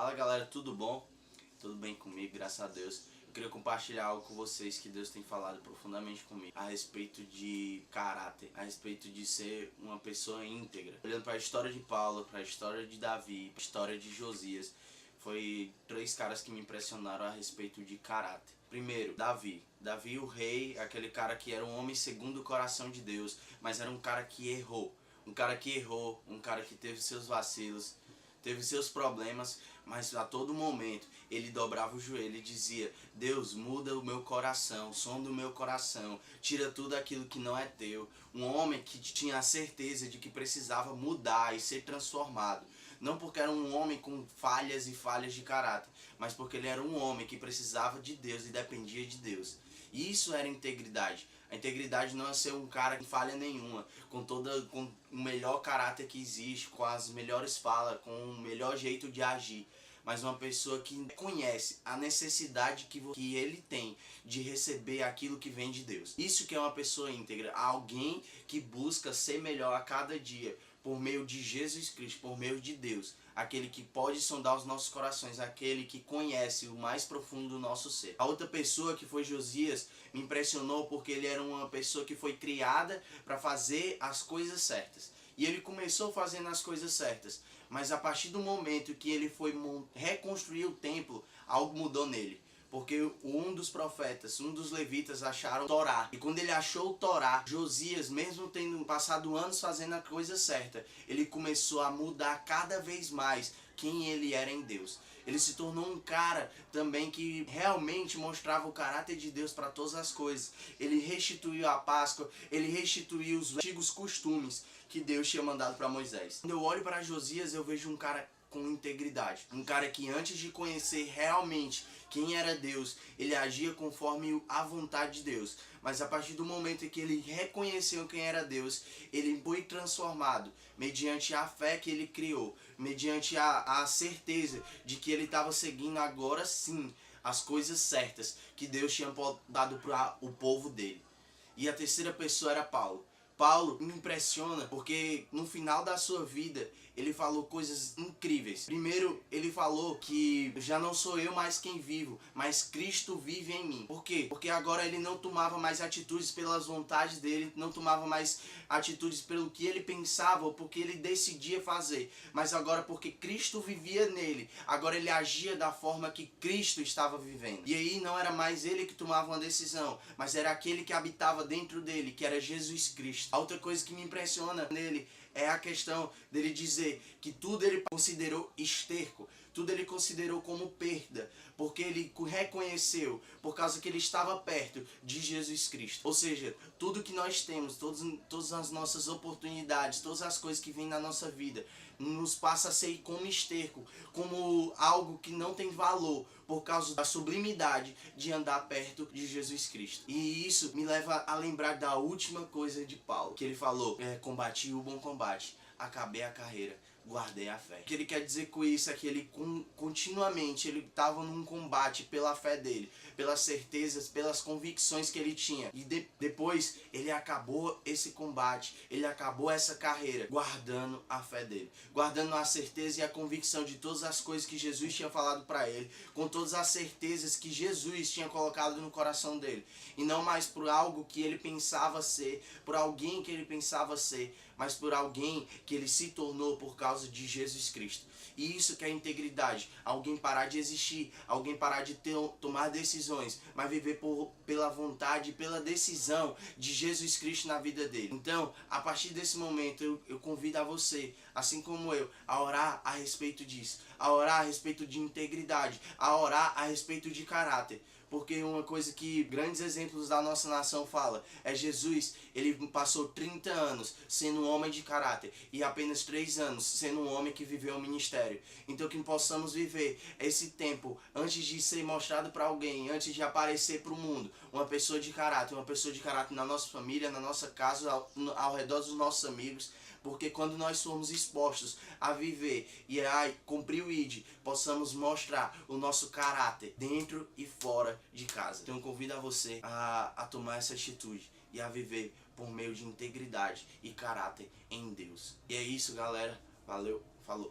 Fala galera, tudo bom? Tudo bem comigo, graças a Deus. Eu queria compartilhar algo com vocês que Deus tem falado profundamente comigo a respeito de caráter, a respeito de ser uma pessoa íntegra. Olhando para a história de Paulo, para a história de Davi, para a história de Josias, foi três caras que me impressionaram a respeito de caráter. Primeiro, Davi. Davi, o rei, aquele cara que era um homem segundo o coração de Deus, mas era um cara que errou. Um cara que teve seus vacilos, teve seus problemas, mas a todo momento ele dobrava o joelho e dizia: Deus, muda o meu coração, sonda o meu coração, tira tudo aquilo que não é teu. Um homem que tinha a certeza de que precisava mudar e ser transformado. Não porque era um homem com falhas e falhas de caráter, mas porque ele era um homem que precisava de Deus e dependia de Deus. E isso era integridade. A integridade não é ser um cara com falha nenhuma, com o melhor caráter que existe, com as melhores falas, com o melhor jeito de agir, mas uma pessoa que conhece a necessidade que ele tem de receber aquilo que vem de Deus. Isso que é uma pessoa íntegra, alguém que busca ser melhor a cada dia, por meio de Jesus Cristo, por meio de Deus, aquele que pode sondar os nossos corações, aquele que conhece o mais profundo do nosso ser. A outra pessoa, que foi Josias, me impressionou porque ele era uma pessoa que foi criada para fazer as coisas certas. E ele começou fazendo as coisas certas, mas a partir do momento que ele foi reconstruir o templo, algo mudou nele. Porque um dos profetas, um dos levitas acharam o Torá. E quando ele achou o Torá, Josias, mesmo tendo passado anos fazendo a coisa certa, ele começou a mudar cada vez mais quem ele era em Deus. Ele se tornou um cara também que realmente mostrava o caráter de Deus para todas as coisas. Ele restituiu a Páscoa, ele restituiu os antigos costumes que Deus tinha mandado para Moisés. Quando eu olho para Josias, eu vejo um cara com integridade. Um cara que antes de conhecer realmente quem era Deus, ele agia conforme a vontade de Deus. Mas a partir do momento em que ele reconheceu quem era Deus, ele foi transformado mediante a fé que ele criou, mediante a certeza de que ele estava seguindo agora sim as coisas certas que Deus tinha dado para o povo dele. E a terceira pessoa era Paulo. Paulo me impressiona porque no final da sua vida ele falou coisas incríveis. Primeiro, ele falou que já não sou eu mais quem vivo, mas Cristo vive em mim. Por quê? Porque agora ele não tomava mais atitudes pelas vontades dele, não tomava mais atitudes pelo que ele pensava ou porque ele decidia fazer, mas agora porque Cristo vivia nele, agora ele agia da forma que Cristo estava vivendo. E aí não era mais ele que tomava uma decisão, mas era aquele que habitava dentro dele, que era Jesus Cristo. A outra coisa que me impressiona nele é a questão dele dizer que tudo ele considerou esterco, tudo ele considerou como perda, porque ele reconheceu, por causa que ele estava perto de Jesus Cristo. Ou seja, tudo que nós temos, todas as nossas oportunidades, todas as coisas que vêm na nossa vida, nos passa a ser como esterco, como algo que não tem valor, por causa da sublimidade de andar perto de Jesus Cristo. E isso me leva a lembrar da última coisa de Paulo, que ele falou: combati o bom combate, acabei a carreira, guardei a fé. O que ele quer dizer com isso é que ele continuamente ele estava num combate pela fé dele, pelas certezas, pelas convicções que ele tinha. E depois ele acabou esse combate, ele acabou essa carreira guardando a fé dele, guardando a certeza e a convicção de todas as coisas que Jesus tinha falado para ele, com todas as certezas que Jesus tinha colocado no coração dele, e não mais por algo que ele pensava ser, por alguém que ele pensava ser, mas por alguém que ele se tornou por causa de Jesus Cristo. E isso que é integridade, alguém parar de existir, alguém parar de tomar decisões, mas viver pela vontade, pela decisão de Jesus Cristo na vida dele. Então, a partir desse momento, eu convido a você, assim como eu, a orar a respeito disso, a orar a respeito de integridade, a orar a respeito de caráter. Porque uma coisa que grandes exemplos da nossa nação fala é Jesus, ele passou 30 anos sendo um homem de caráter e apenas 3 anos sendo um homem que viveu o ministério. Então que possamos viver esse tempo antes de ser mostrado para alguém, antes de aparecer para o mundo, uma pessoa de caráter na nossa família, na nossa casa, ao redor dos nossos amigos. Porque quando nós formos expostos a viver e a cumprir o ID, possamos mostrar o nosso caráter dentro e fora de casa. Então eu convido a você a tomar essa atitude e a viver por meio de integridade e caráter em Deus. E é isso, galera. Valeu, falou.